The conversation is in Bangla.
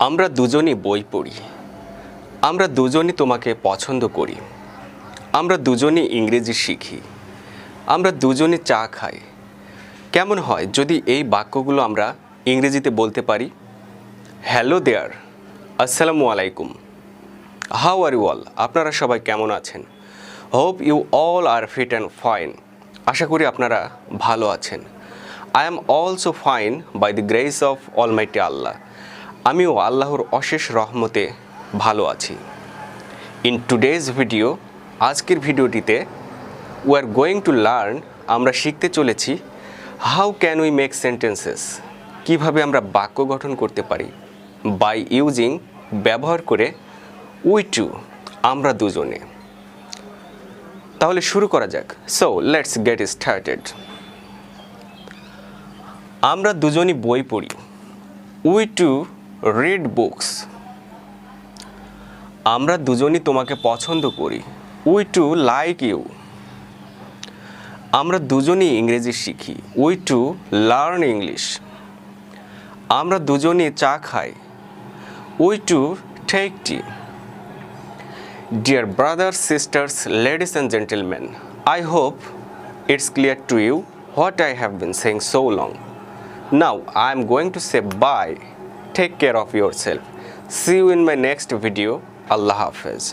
আমরা দুজনই বই পড়ি, আমরা দুজনই তোমাকে পছন্দ করি, আমরা দুজনই ইংরেজি শিখি, আমরা দুজনই চা খাই। কেমন হয় যদি এই বাক্যগুলো আমরা ইংরেজিতে বলতে পারি? হ্যালো দেয়ার, আসসালামু আলাইকুম, হাউ আর ইউ অল? আপনারা সবাই কেমন আছেন? Hope you all are fit and fine. আশা করি আপনারা ভালো আছেন। I am also fine by the grace of almighty Allah. আমিও আল্লাহর অশেষ রহমতে ভালো আছি। ইন টুডেজ ভিডিও, আজকের ভিডিওটিতে we are going to learn, আমরা শিখতে চলেছি how can we make sentences, কীভাবে আমরা বাক্য গঠন করতে পারি বাই ইউজিং, ব্যবহার করে উই টু, আমরা দুজনে। তাহলে শুরু করা যাক। So let's get started. আমরা দুজনই বই পড়ি, উই টু রিড বুকস। আমরা দুজনই তোমাকে পছন্দ করি, উই টু লাইক ইউ। আমরা দুজনই ইংরেজি শিখি, উই টু লার্ন ইংলিশ। আমরা দুজনই চা খাই, we two take tea. Dear brothers, sisters, ladies and gentlemen, I hope it's clear to you what I have been saying so long. Now I am going to say bye. Take care of yourself. See you in my next video. Allah Hafiz.